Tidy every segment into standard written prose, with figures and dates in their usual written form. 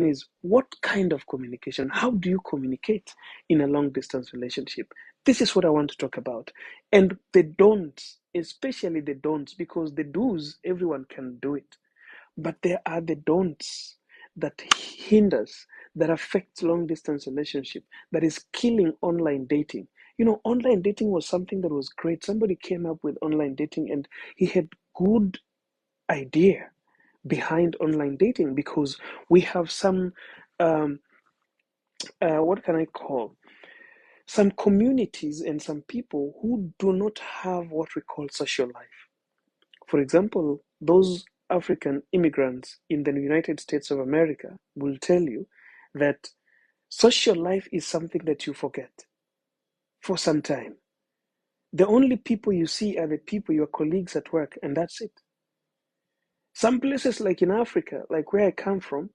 is what kind of communication? How do you communicate in a long distance relationship? This is what I want to talk about. And the don'ts, especially the don'ts, because the do's, everyone can do it. But there are the don'ts that hinders, that affects long distance relationship, that is killing online dating. You know, online dating was something that was great. Somebody came up with online dating and he had good idea behind online dating because we have some um, what can I call some communities and some people who do not have what we call social life. For example, those African immigrants in the United States of America will tell you that social life is something that you forget for some time. The only people you see are the people, your colleagues at work, and that's it. Some places like in Africa, like where I come from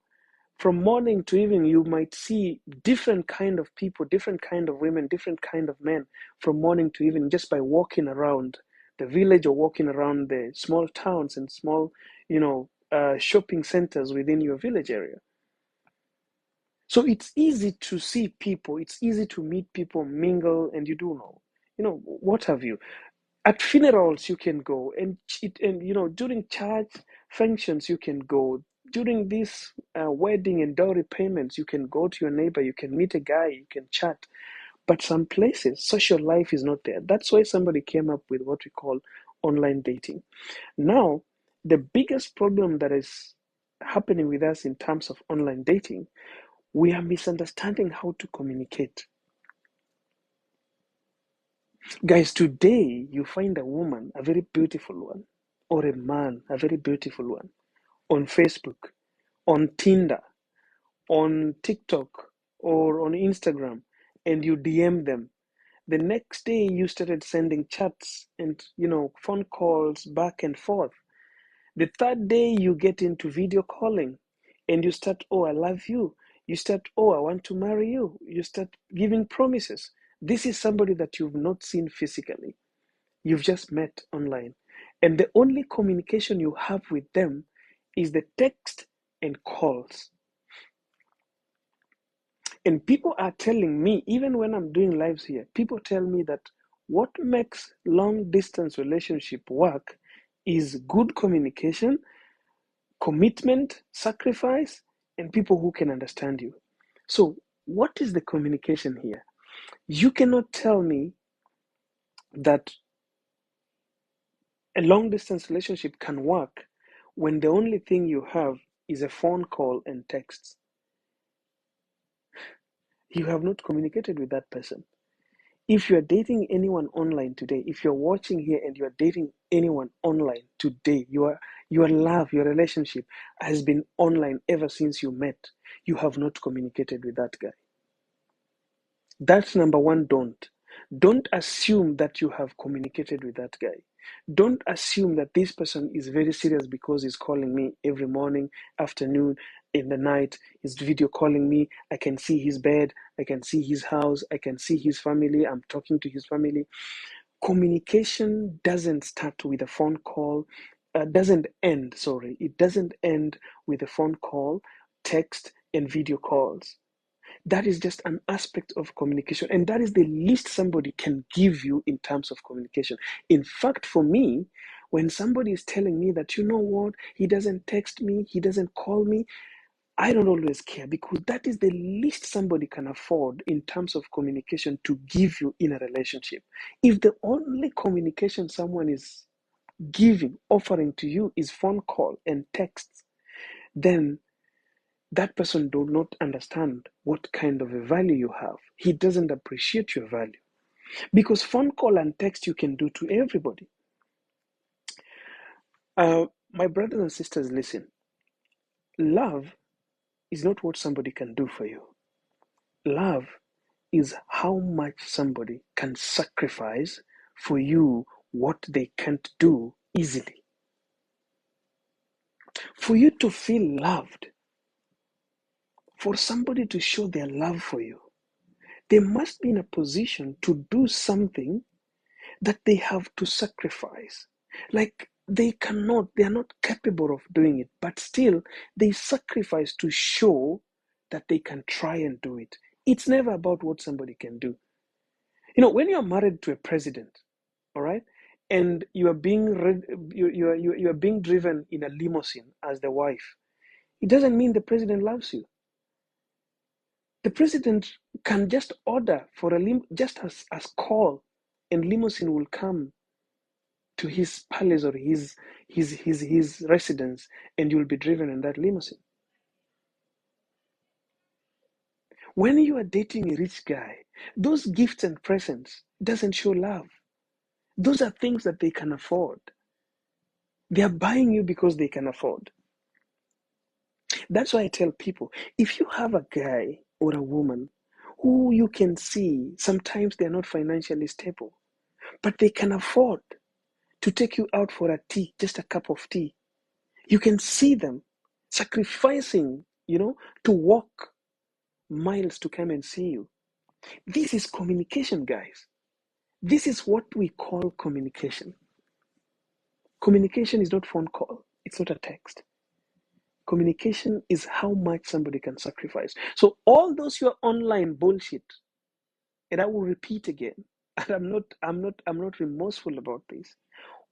morning to evening, you might see different kind of people, different kind of women, different kind of men from morning to evening just by walking around the village or walking around the small towns and small, shopping centers within your village area. So it's easy to see people, it's easy to meet people, mingle, and what have you. At funerals you can go, and during church functions you can go, during this wedding and dowry payments you can go to your neighbor, you can meet a guy, you can chat. But some places social life is not there. That's why somebody came up with what we call online dating. Now, the biggest problem that is happening with us in terms of online dating, we are misunderstanding how to communicate. Guys, today you find a woman, a very beautiful one, or a man, a very beautiful one, on Facebook, on Tinder, on TikTok, or on Instagram, and you DM them. The next day you started sending chats and phone calls back and forth. The third day you get into video calling and you start, oh, I love you. You start, oh, I want to marry you. You start giving promises. This is somebody that you've not seen physically. You've just met online. And the only communication you have with them is the text and calls. And people are telling me, even when I'm doing lives here, people tell me that what makes long distance relationship work is good communication, commitment, sacrifice, and people who can understand you. So, what is the communication here? You cannot tell me that a long distance relationship can work when the only thing you have is a phone call and texts. You have not communicated with that person. If you are dating anyone online today, if you're watching here and you are dating anyone online today, your love, your relationship has been online ever since you met. You have not communicated with that guy. That's number one, don't. Don't assume that you have communicated with that guy. Don't assume that this person is very serious because he's calling me every morning, afternoon, in the night. He's video calling me. I can see his bed. I can see his house. I can see his family. I'm talking to his family. Communication doesn't start with a phone call. Doesn't end, sorry. It doesn't end with a phone call, text, and video calls. That is just an aspect of communication, and that is the least somebody can give you in terms of communication. In fact, for me, when somebody is telling me that, you know what, he doesn't text me, he doesn't call me, I don't always care, because that is the least somebody can afford in terms of communication to give you in a relationship. If the only communication someone is giving, offering to you is phone call and texts, then that person do not understand what kind of a value you have. He doesn't appreciate your value. Because phone call and text you can do to everybody. My brothers and sisters, listen. Love is not what somebody can do for you. Love is how much somebody can sacrifice for you what they can't do easily. For you to feel loved, for somebody to show their love for you, they must be in a position to do something that they have to sacrifice. Like they are not capable of doing it, but still they sacrifice to show that they can try and do it. It's never about what somebody can do. You know, when you're married to a president, all right, and you are being you are being driven in a limousine as the wife, it doesn't mean the president loves you. The president can just order for just as call, and limousine will come to his palace or his residence, and you'll be driven in that limousine. When you are dating a rich guy, those gifts and presents doesn't show love. Those are things that they can afford. They are buying you because they can afford. That's why I tell people, if you have a guy or a woman who you can see sometimes they're not financially stable, but they can afford to take you out for a tea, just a cup of tea. You can see them sacrificing, to walk miles to come and see you. This is communication, guys. This is what we call communication. Communication is not phone call. It's not a text. Communication is how much somebody can sacrifice. So all those your online bullshit, and I will repeat again, and I'm not remorseful about this.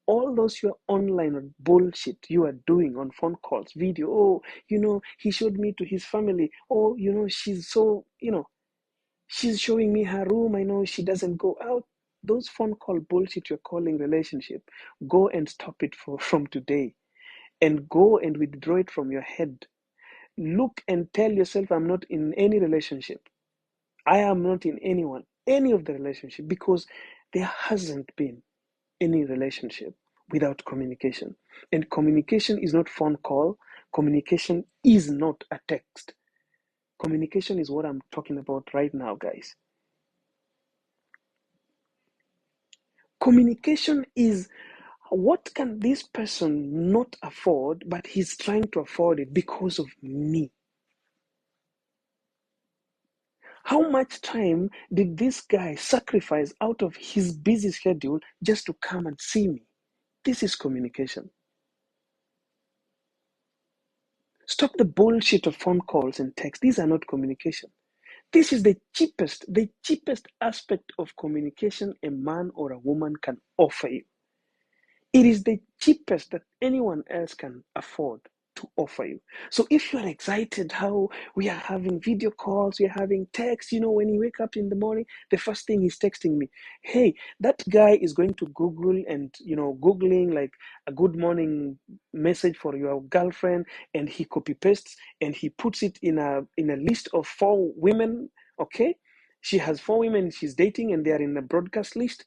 All those your online bullshit you are doing on phone calls, video, he showed me to his family. Oh, she's so, she's showing me her room. I know she doesn't go out. Those phone call bullshit you're calling relationship, go and stop it from today. And go and withdraw it from your head. Look and tell yourself, I'm not in any relationship. I am not in any of the relationship, because there hasn't been any relationship without communication. And communication is not phone call. Communication is not a text. Communication is what I'm talking about right now, guys. Communication is, what can this person not afford, but he's trying to afford it because of me? How much time did this guy sacrifice out of his busy schedule just to come and see me? This is communication. Stop the bullshit of phone calls and text. These are not communication. This is the cheapest aspect of communication a man or a woman can offer you. It is the cheapest that anyone else can afford to offer you. So if you are excited how we are having video calls, we are having text, when you wake up in the morning, the first thing he's texting me, hey, that guy is going to Google and, Googling like a good morning message for your girlfriend, and he copy pastes and he puts it in a list of 4 women, okay? She has 4 women she's dating and they are in a broadcast list.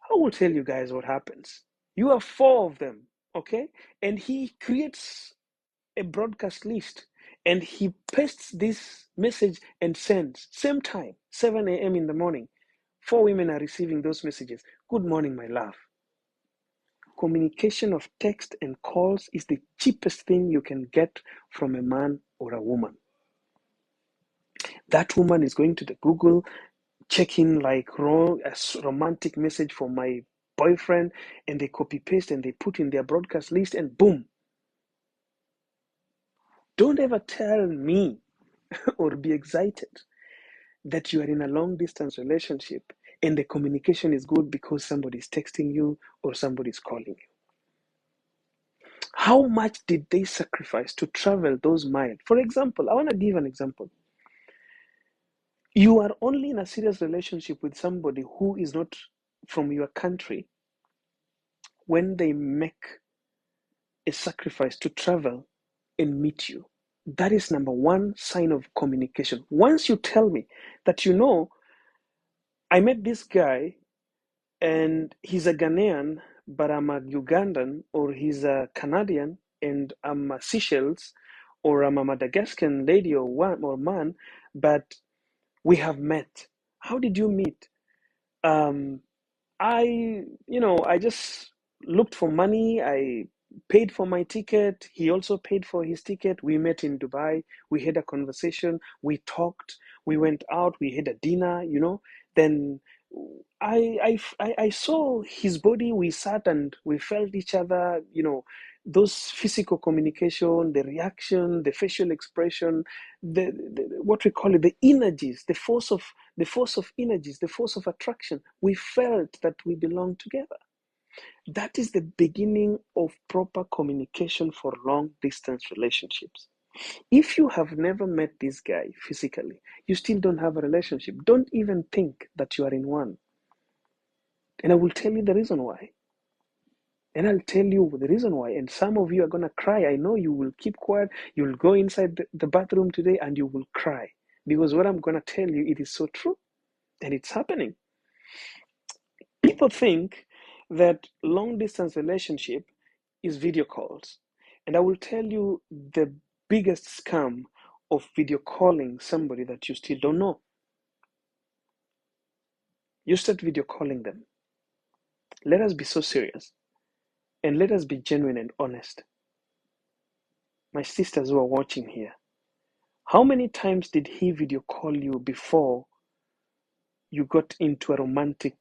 I will tell you guys what happens. You have 4 of them, okay? And he creates a broadcast list and he pastes this message and sends. Same time, 7 a.m. in the morning. 4 women are receiving those messages. Good morning, my love. Communication of text and calls is the cheapest thing you can get from a man or a woman. That woman is going to the Google, checking like a romantic message for my boyfriend, and they copy paste and they put in their broadcast list, and boom. Don't ever tell me or be excited that you are in a long distance relationship and the communication is good because somebody is texting you or somebody is calling you. How much did they sacrifice to travel those miles? For example, I want to give an example. You are only in a serious relationship with somebody who is not from your country when they make a sacrifice to travel and meet you. That is number 1 sign of communication. Once you tell me that, I met this guy and he's a Ghanaian, but I'm a Ugandan, or he's a Canadian and I'm a Seychelles, or I'm a Madagascan lady or man, but we have met. How did you meet? Um, I just looked for money. I paid for my ticket. He also paid for his ticket. We met in Dubai. We had a conversation. We talked. We went out. We had a dinner. Then I saw his body. We sat and we felt each other. those physical communication, the reaction, the facial expression, what we call it, the energies, the force of energies, the force of attraction. We felt that we belong together. That is the beginning of proper communication for long distance relationships. If you have never met this guy physically, you still don't have a relationship. Don't even think that you are in one. And I will tell you the reason why. And I'll tell you the reason why. And some of you are going to cry. I know you will keep quiet. You'll go inside the bathroom today and you will cry. Because what I'm going to tell you, it is so true. And it's happening. People think that long distance relationship is video calls. And I will tell you the biggest scam of video calling somebody that you still don't know. You start video calling them. Let us be so serious. And let us be genuine and honest. My sisters who are watching here, how many times did he video call you before you got into a romantic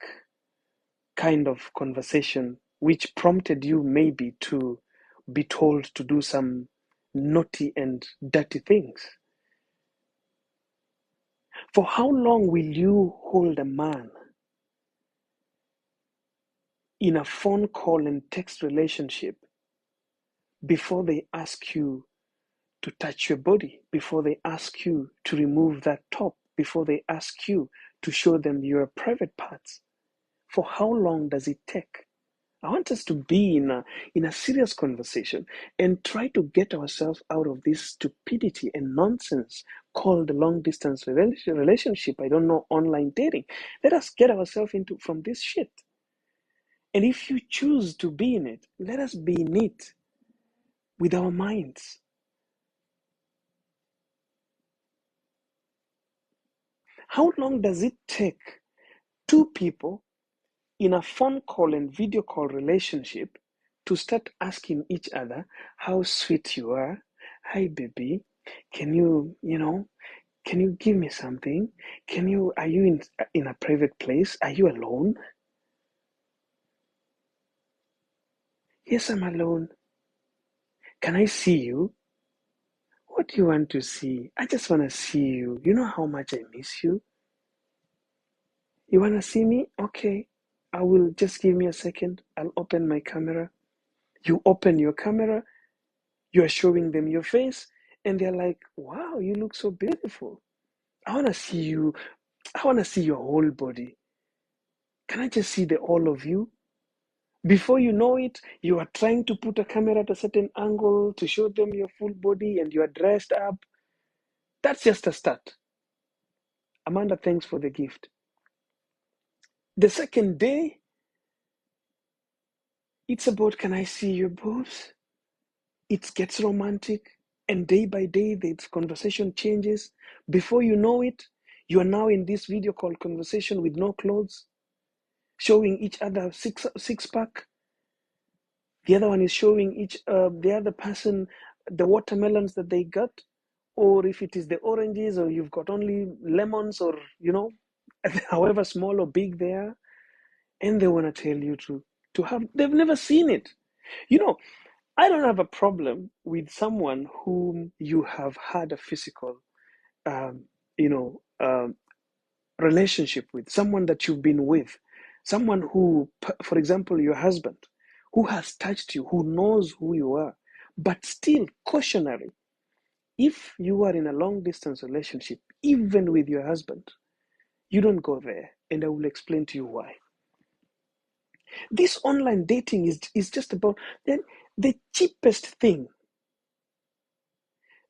kind of conversation, which prompted you maybe to be told to do some naughty and dirty things? For how long will you hold a man in a phone call and text relationship before they ask you to touch your body, before they ask you to remove that top, before they ask you to show them your private parts? For how long does it take? I want us to be in a serious conversation and try to get ourselves out of this stupidity and nonsense called long distance relationship. I don't know, online dating. Let us get ourselves from this shit. And if you choose to be in it, let us be in it with our minds. How long does it take two people in a phone call and video call relationship to start asking each other how sweet you are? Hi, baby. Can you give me something? Are you in a private place? Are you alone? Yes, I'm alone. Can I see you? What do you want to see? I just want to see you. You know how much I miss you. You want to see me? Okay. I will, just give me a second. I'll open my camera. You open your camera. You are showing them your face. And they're like, wow, you look so beautiful. I want to see you. I want to see your whole body. Can I just see the all of you? Before you know it, you are trying to put a camera at a certain angle to show them your full body and you are dressed up. That's just a start. Amanda, thanks for the gift. The second day, it's about, can I see your boobs? It gets romantic. And day by day, the conversation changes. Before you know it, you are now in this video call conversation with no clothes, showing each other six pack. The other one is showing the other person the watermelons that they got, or if it is the oranges, or you've got only lemons, or however small or big they are, and they want to tell you to have. They've never seen it. I don't have a problem with someone whom you have had a physical, um, you know, um, relationship with, someone that you've been with, someone who, for example, your husband, who has touched you, who knows who you are, but still cautionary. If you are in a long distance relationship, even with your husband, you don't go there. And I will explain to you why. This online dating is just about the cheapest thing.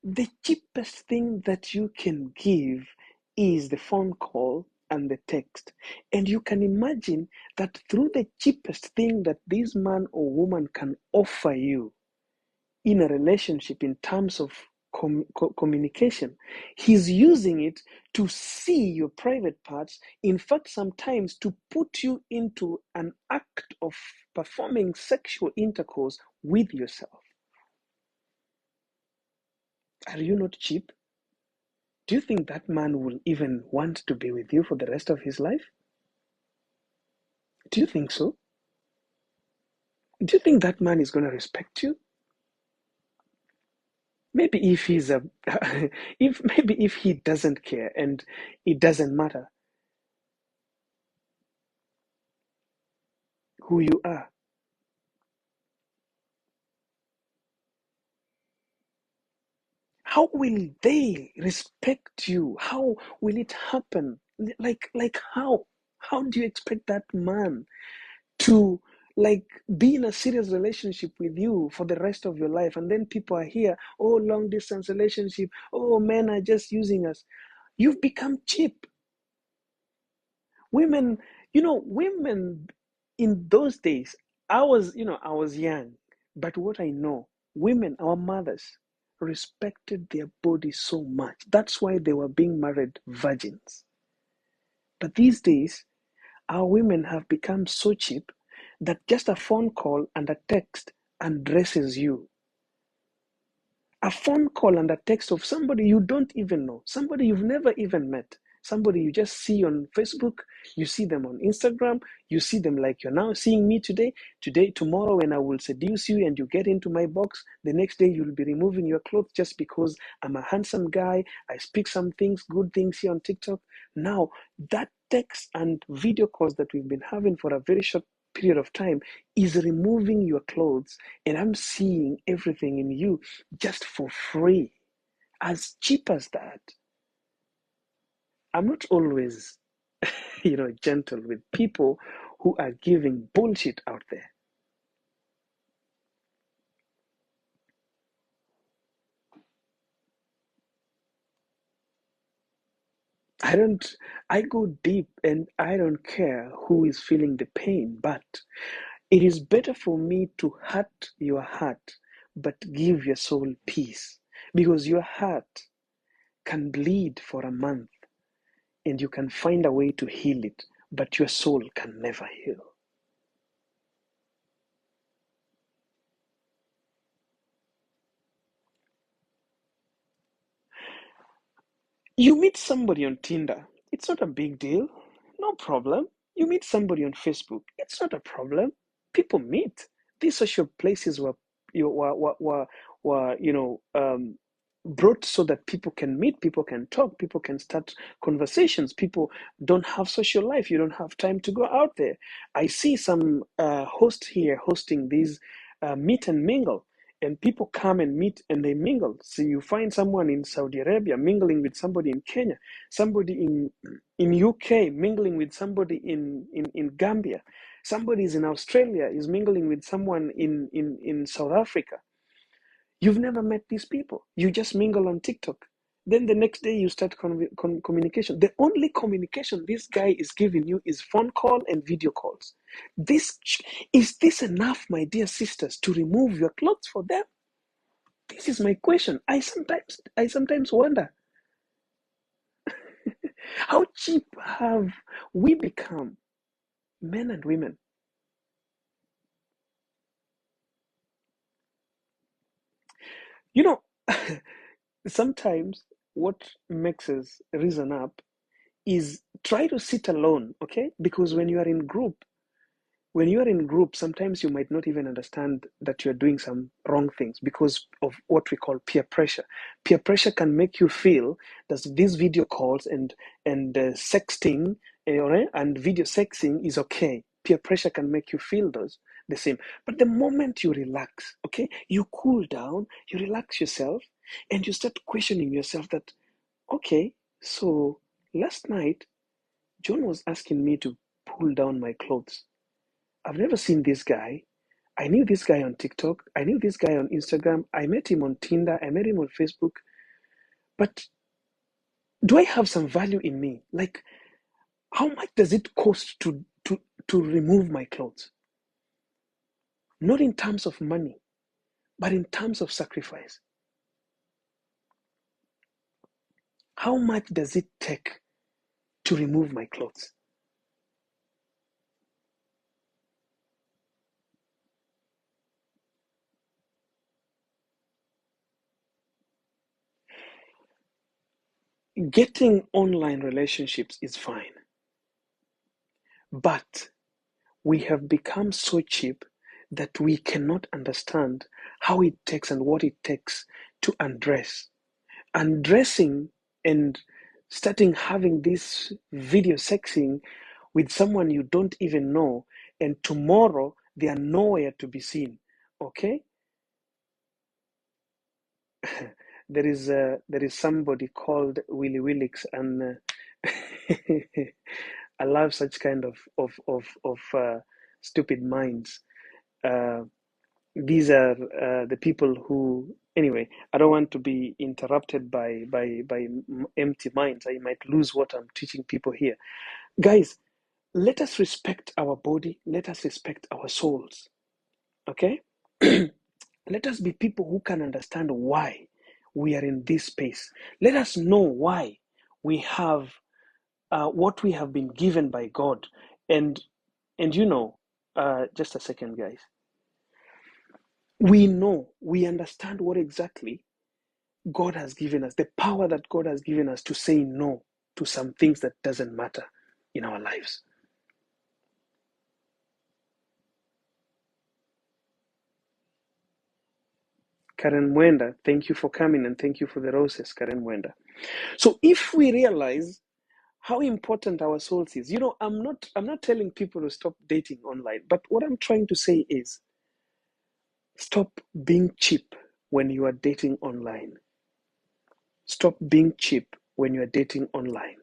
The cheapest thing that you can give is the phone call and the text. And you can imagine that through the cheapest thing that this man or woman can offer you in a relationship in terms of communication, he's using it to see your private parts. In fact, sometimes to put you into an act of performing sexual intercourse with yourself. Are you not cheap? Do you think that man will even want to be with you for the rest of his life? Do you think so? Do you think that man is going to respect you? Maybe if he's a, if maybe if he doesn't care and it doesn't matter who you are, how will they respect you? How will it happen? Like how do you expect that man to like be in a serious relationship with you for the rest of your life, and then people are here, oh, long distance relationship, oh, men are just using us. You've become cheap. Women, women in those days, I was young, but what I know, women, our mothers, respected their bodies so much. That's why they were being married virgins. But these days, our women have become so cheap that just a phone call and a text undresses you. A phone call and a text of somebody you don't even know, somebody you've never even met, somebody you just see on Facebook, you see them on Instagram, you see them like you're now seeing me today, tomorrow, when I will seduce you and you get into my box, the next day you'll be removing your clothes just because I'm a handsome guy, I speak some things, good things here on TikTok. Now, that text and video calls that we've been having for a very short period of time is removing your clothes, and I'm seeing everything in you just for free, as cheap as that. I'm not always, gentle with people who are giving bullshit out there. I don't, I go deep and I don't care who is feeling the pain, but it is better for me to hurt your heart, but give your soul peace, because your heart can bleed for a month and you can find a way to heal it, but your soul can never heal. You meet somebody on Tinder, it's not a big deal, no problem. You meet somebody on Facebook, it's not a problem. People meet. These social places were brought so that people can meet, people can talk, people can start conversations. People don't have social life. You don't have time to go out there. I see some hosts here hosting these meet and mingle, and people come and meet and they mingle. So you find someone in Saudi Arabia mingling with somebody in Kenya, somebody in UK mingling with somebody in Gambia, somebody is in Australia is mingling with someone in South Africa. You've never met these people. You just mingle on TikTok. Then the next day you start communication. The only communication this guy is giving you is phone call and video calls. This is this enough, my dear sisters, to remove your clothes for them? This is my question. I sometimes wonder how cheap have we become, men and women. You know, sometimes what makes us reason up is try to sit alone, okay? Because when you are in group, sometimes you might not even understand that you're doing some wrong things because of what we call peer pressure. Peer pressure can make you feel that these video calls and sexting, and video sexing is okay. Peer pressure can make you feel those the same. But the moment you relax, okay, you cool down, you relax yourself, and you start questioning yourself that, okay, so last night John was asking me to pull down my clothes. I've never seen this guy. I knew this guy on TikTok. I knew this guy on Instagram. I met him on Tinder. I met him on Facebook. But do I have some value in me? Like, how much does it cost to remove my clothes? Not in terms of money, but in terms of sacrifice. How much does it take to remove my clothes? Getting online relationships is fine, but we have become so cheap that we cannot understand how it takes and what it takes to undress. Undressing and starting having this video sexing with someone you don't even know, and tomorrow they are nowhere to be seen. Okay? There is somebody called Willie Willix, and I love such kind of stupid minds. Uh, these are the people who, anyway, I don't want to be interrupted by empty minds. I might lose what I'm teaching people here. Guys, let us respect our body. Let us respect our souls. Okay? Let us be people who can understand why we are in this space. Let us know why we have what we have been given by God. And you know, just a second, guys. We understand what exactly God has given us, the power that God has given us to say no to some things that doesn't matter in our lives. Karen Mwenda, thank you for coming and thank you for the roses, Karen Mwenda. So if we realize how important our souls is, I'm not telling people to stop dating online, but what I'm trying to say is stop being cheap when you are dating online. Stop being cheap when you are dating online.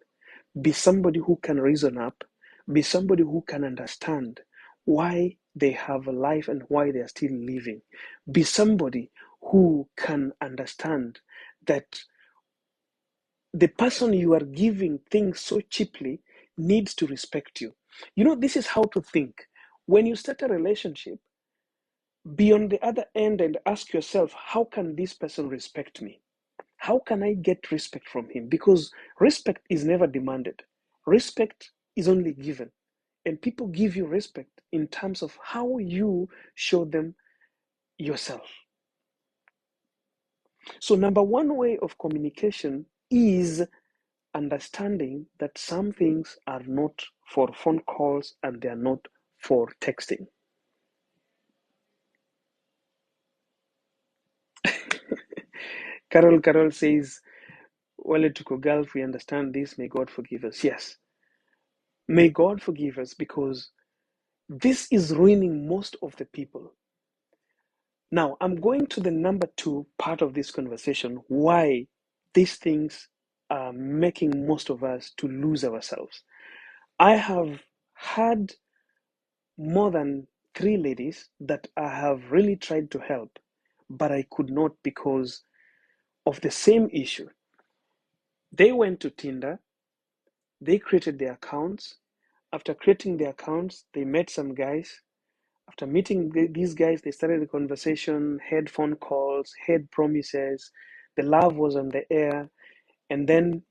Be somebody who can reason up, be somebody who can understand why they have a life and why they are still living. Be somebody who can understand that the person you are giving things so cheaply needs to respect you. This is how to think. When you start a relationship, be on the other end and ask yourself, how can this person respect me? How can I get respect from him? Because respect is never demanded. Respect is only given. And people give you respect in terms of how you show them yourself. So, number one way of communication is understanding that some things are not for phone calls and they are not for texting. Carol says, well, Tuko Gulf, we understand this. May God forgive us. Yes. May God forgive us because this is ruining most of the people. Now, I'm going to the number two part of this conversation, why these things are making most of us to lose ourselves. I have had more than 3 ladies that I have really tried to help, but I could not because of the same issue. They went to Tinder, they created their accounts. After creating their accounts, they met some guys. After meeting these guys, they started a conversation, had phone calls, had promises. The love was on the air. And then,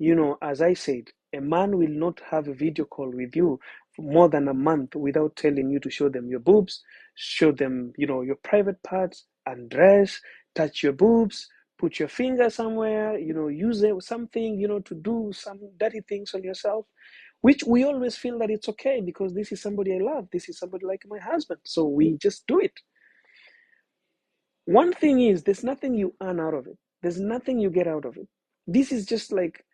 as I said, a man will not have a video call with you for more than a month without telling you to show them your boobs, show them, your private parts, undress, touch your boobs, put your finger somewhere, use something, to do some dirty things on yourself, which we always feel that it's okay because this is somebody I love. This is somebody like my husband. So we just do it. One thing is, there's nothing you earn out of it. There's nothing you get out of it. This is just like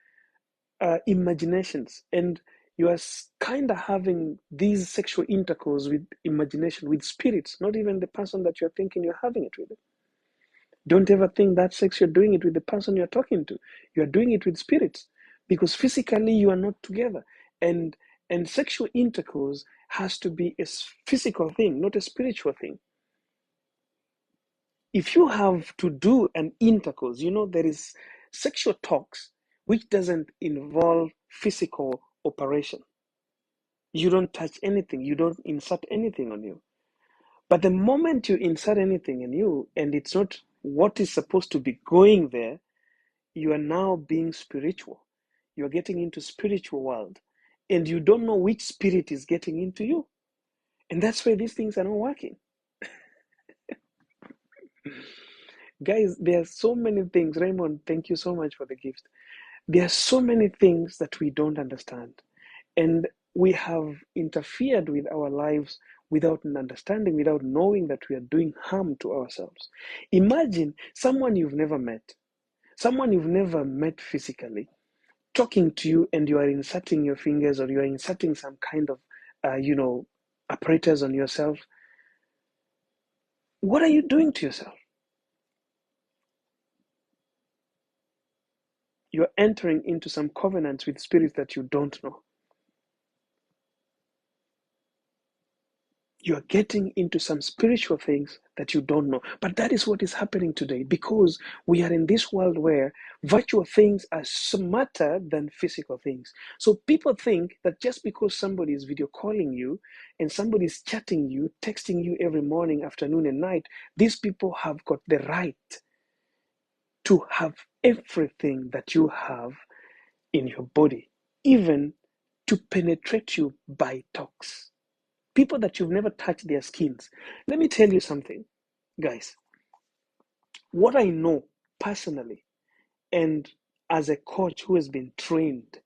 imaginations, and you are kind of having these sexual intercourse with imagination, with spirits, not even the person that you're thinking you're having it with. Don't ever think that sex you're doing it with the person you're talking to. You're doing it with spirits because physically you are not together. And sexual intercourse has to be a physical thing, not a spiritual thing. If you have to do an intercourse, there is sexual talks which doesn't involve physical operation. You don't touch anything, you don't insert anything on you. But the moment you insert anything in you and it's not what is supposed to be going there, you are now being spiritual. You're getting into spiritual world and you don't know which spirit is getting into you. And that's why these things are not working. Guys, there are so many things. Raymond, thank you so much for the gift. There are so many things that we don't understand. And we have interfered with our lives without an understanding, without knowing that we are doing harm to ourselves. Imagine someone you've never met physically, talking to you, and you are inserting your fingers, or you are inserting some kind of, apparatus on yourself. What are you doing to yourself? You're entering into some covenants with spirits that you don't know. You are getting into some spiritual things that you don't know. But that is what is happening today, because we are in this world where virtual things are smarter than physical things. So people think that just because somebody is video calling you and somebody is chatting you, texting you every morning, afternoon, and night, these people have got the right to have everything that you have in your body, even to penetrate you by talks. People that you've never touched their skins. Let me tell you something, guys. What I know personally, and as a coach who has been trained,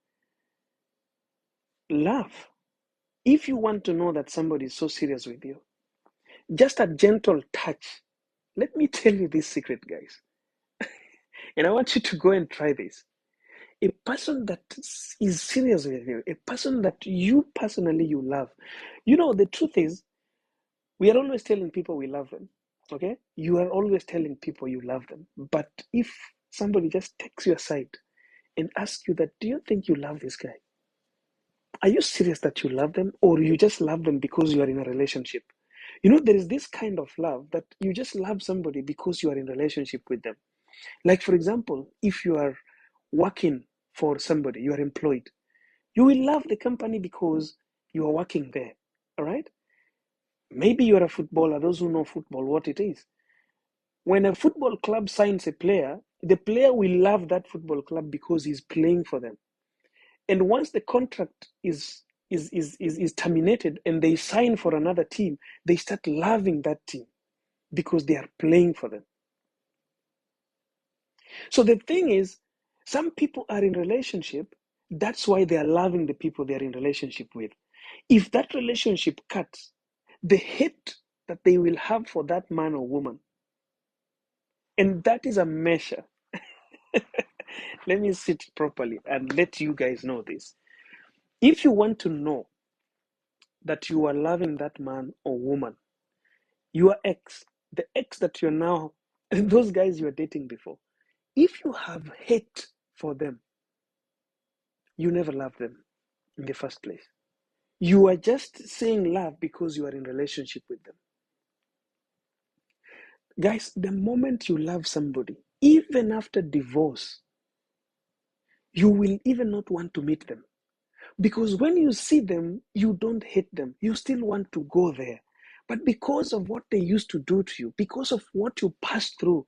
love. If you want to know that somebody is so serious with you, just a gentle touch. Let me tell you this secret, guys. And I want you to go and try this. A person that is serious with you, a person that you personally you love. The truth is, we are always telling people we love them. Okay? You are always telling people you love them. But if somebody just takes you aside and asks you that, do you think you love this guy? Are you serious that you love them, or you just love them because you are in a relationship? There is this kind of love that you just love somebody because you are in a relationship with them. Like, for example, if you are working for somebody, you are employed, you will love the company because you are working there. All right? Maybe you are a footballer, those who know football, what it is. When a football club signs a player, the player will love that football club because he's playing for them. And once the contract is terminated and they sign for another team, they start loving that team because they are playing for them. So the thing is, some people are in relationship, that's why they are loving the people they are in relationship with. If that relationship cuts, the hate that they will have for that man or woman, and that is a measure. Let me sit properly and let you guys know this. If you want to know that you are loving that man or woman, your ex, the ex that you're now, those guys you were dating before, if you have hate for them, you never loved them in the first place. You are just saying love because you are in relationship with them. Guys, the moment you love somebody, even after divorce, you will even not want to meet them. Because when you see them, you don't hate them. You still want to go there. But because of what they used to do to you, because of what you passed through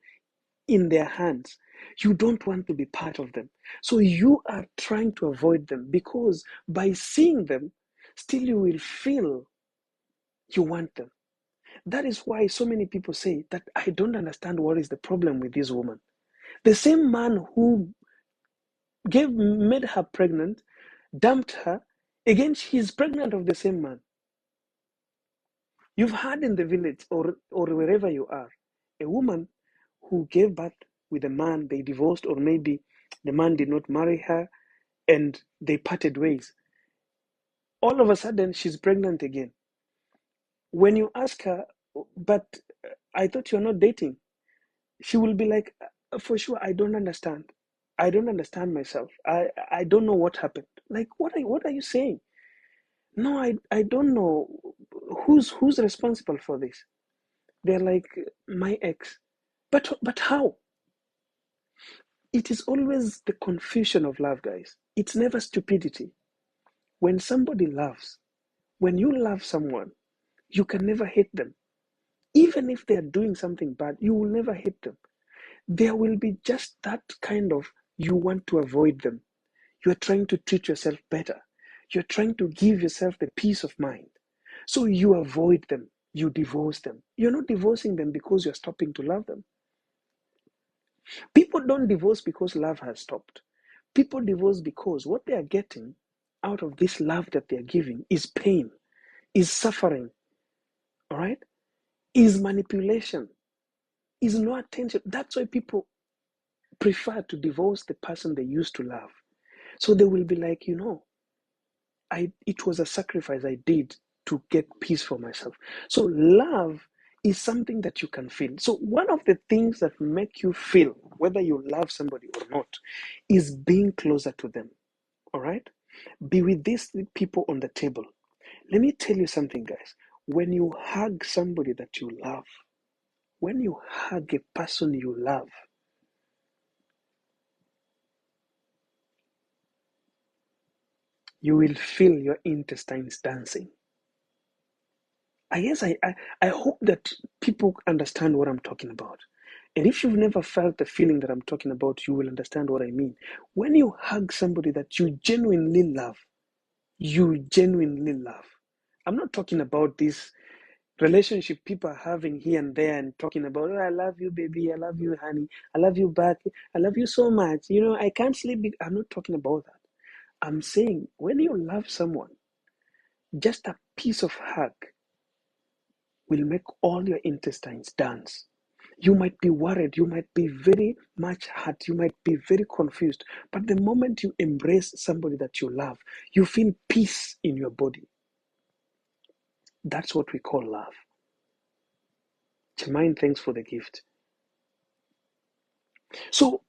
in their hands, you don't want to be part of them. So you are trying to avoid them, because by seeing them, still you will feel you want them. That is why so many people say that I don't understand what is the problem with this woman. The same man who made her pregnant, dumped her, again she's pregnant of the same man. You've heard in the village or wherever you are, a woman who gave birth with a man, they divorced, or maybe the man did not marry her and they parted ways. All of a sudden, she's pregnant again. When you ask her, but I thought you're not dating, she will be like, for sure, I don't understand. I don't understand myself. I don't know what happened. Like, what are you saying? No, I don't know who's responsible for this. They're like, my ex. But how? It is always the confusion of love, guys. It's never stupidity. When somebody loves, when you love someone, you can never hate them. Even if they're doing something bad, you will never hate them. There will be just that kind of, you want to avoid them. You're trying to treat yourself better. You're trying to give yourself the peace of mind. So you avoid them. You divorce them. You're not divorcing them because you're stopping to love them. People don't divorce because love has stopped. People divorce because what they are getting out of this love that they are giving is pain, is suffering. all right, is manipulation, is no attention. That's why people prefer to divorce the person they used to love. So they will be like, it was a sacrifice I did to get peace for myself. So love is something that you can feel. So one of the things that make you feel whether you love somebody or not is being closer to them. All right? Be with these people on the table. Let me tell you something, guys. When you hug somebody that you love, when you hug a person you love, you will feel your intestines dancing. I hope that people understand what I'm talking about. And if you've never felt the feeling that I'm talking about, you will understand what I mean. When you hug somebody that you genuinely love. I'm not talking about this relationship people are having here and there and talking about, oh, I love you, baby, I love you, honey, I love you back, I love you so much. I can't sleep. I'm not talking about that. I'm saying when you love someone, just a piece of hug will make all your intestines dance. You might be worried, you might be very much hurt, you might be very confused. But the moment you embrace somebody that you love, you feel peace in your body. That's what we call love. Jermaine, thanks for the gift. So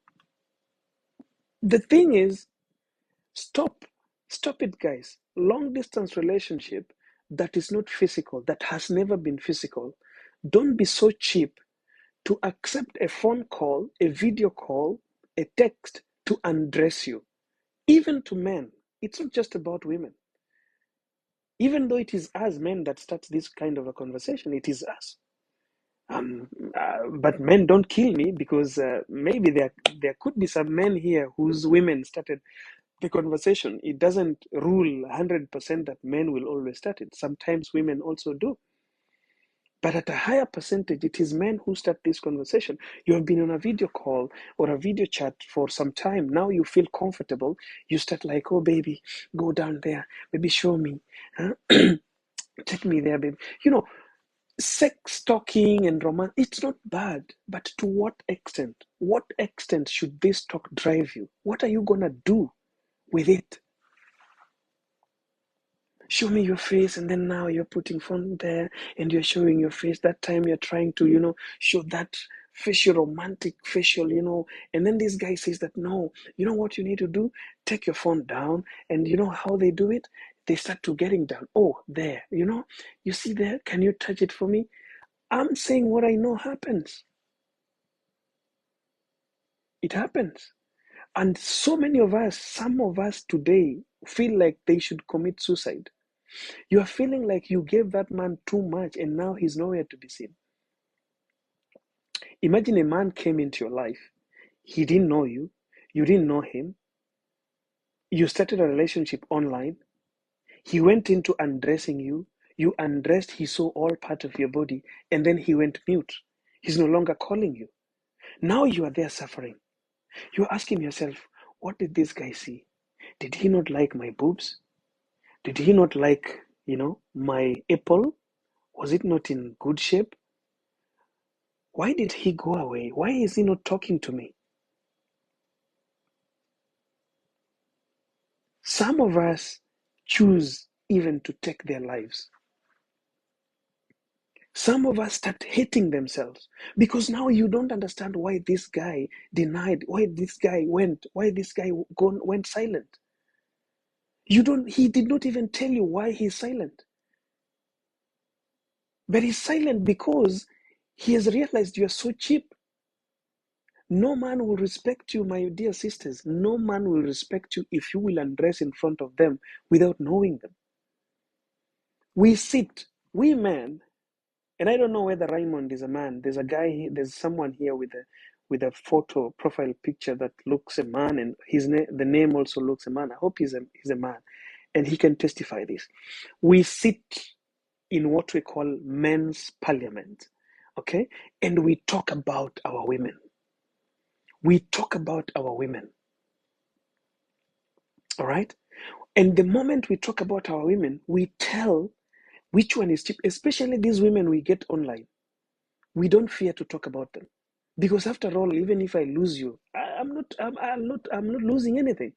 the thing is, stop it, guys. Long distance relationship that is not physical, that has never been physical, don't be so cheap to accept a phone call, a video call, a text to undress you. Even to men, it's not just about women. Even though it is us men that starts this kind of a conversation, it is us. But men, don't kill me, because maybe there could be some men here whose women started the conversation. It doesn't rule 100% that men will always start it. Sometimes women also do. But at a higher percentage, it is men who start this conversation. You have been on a video call or a video chat for some time. Now you feel comfortable. You start like, oh, baby, go down there. Baby, show me. Huh? Take me there, baby. Sex talking and romance, it's not bad. But to what extent? What extent should this talk drive you? What are you going to do with it? Show me your face, and then now you're putting phone there and you're showing your face. That time you're trying to show that facial, romantic facial, and then this guy says that, no, you know what you need to do? Take your phone down. And you know how they do it? They start to getting down. Oh, there, you see there, can you touch it for me? I'm saying what I know happens. It happens. And so many of us, some of us today, feel like they should commit suicide. You are feeling like you gave that man too much and now he's nowhere to be seen. Imagine a man came into your life. He didn't know you. You didn't know him. You started a relationship online. He went into undressing you. You undressed. He saw all part of your body. And then he went mute. He's no longer calling you. Now you are there suffering. You're asking yourself, what did this guy see? Did he not like my boobs? Did he not like, my apple? Was it not in good shape? Why did he go away? Why is he not talking to me? Some of us choose even to take their lives. Some of us start hating themselves because now you don't understand why this guy denied, why this guy went silent. He did not even tell you why he's silent. But he's silent because he has realized you are so cheap. No man will respect you, my dear sisters. No man will respect you if you will undress in front of them without knowing them. We men, and I don't know whether Raymond is a man. There's someone here with a photo profile picture that looks a man, and the name also looks a man. I hope he's a man, and he can testify this. We sit in what we call men's parliament, okay, and we talk about our women. We talk about our women, all right. And the moment we talk about our women, we tell Which one is cheap? Especially these women we get online. We don't fear to talk about them. Because after all, even if I lose you, I'm not losing anything.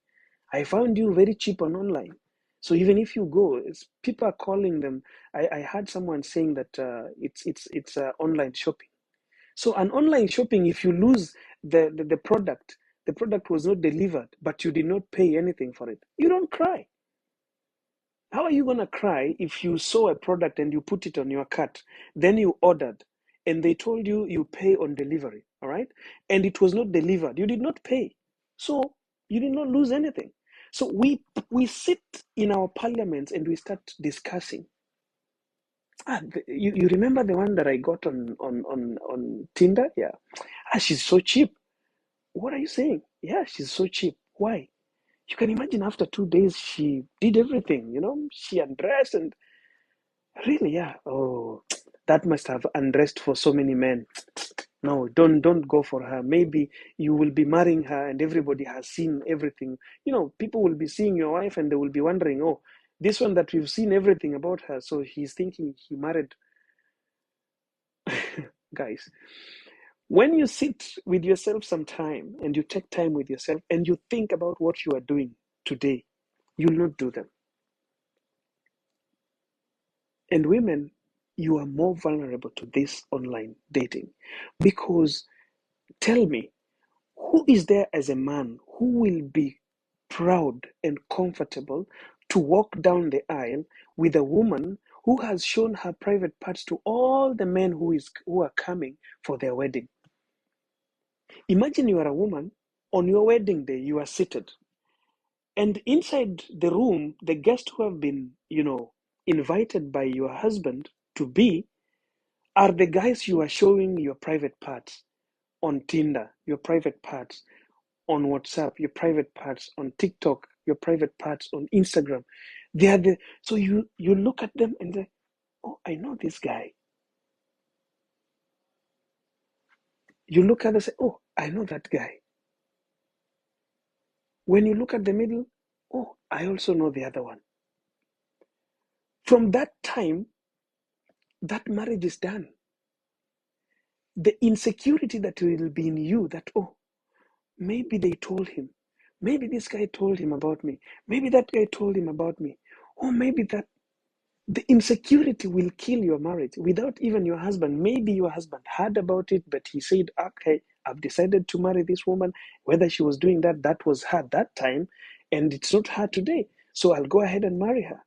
I found you very cheap on online. So even if you go, people are calling them. I heard someone saying that it's online shopping. So an online shopping, if you lose the product was not delivered, but you did not pay anything for it, you don't cry. How are you going to cry if you saw a product and you put it on your cart, then you ordered, and they told you you pay on delivery, all right? And it was not delivered. You did not pay. So you did not lose anything. So we sit in our parliaments and we start discussing. You remember the one that I got on Tinder? Yeah. She's so cheap. What are you saying? Yeah, she's so cheap. Why? You can imagine after 2 days, she did everything, she undressed and really, yeah. Oh, that must have undressed for so many men. No, don't go for her. Maybe you will be marrying her and everybody has seen everything. People will be seeing your wife and they will be wondering, oh, this one that we've seen everything about her, so he's thinking he married. Guys, when you sit with yourself some time and you take time with yourself and you think about what you are doing today, you'll not do them. And women, you are more vulnerable to this online dating because tell me, who is there as a man who will be proud and comfortable to walk down the aisle with a woman who has shown her private parts to all the men who are coming for their wedding? Imagine you are a woman, on your wedding day, you are seated. And inside the room, the guests who have been, invited by your husband to be are the guys you are showing your private parts on Tinder, your private parts on WhatsApp, your private parts on TikTok, your private parts on Instagram. So you look at them and say, oh, I know this guy. You look at them and say, oh, I know that guy. When you look at the middle, oh, I also know the other one. From that time, that marriage is done. The insecurity that will be in you that, oh, maybe they told him. Maybe this guy told him about me. Maybe that guy told him about me. Or maybe that the insecurity will kill your marriage without even your husband. Maybe your husband heard about it, but he said, okay, I've decided to marry this woman. Whether she was doing that was her that time, and it's not her today. So I'll go ahead and marry her.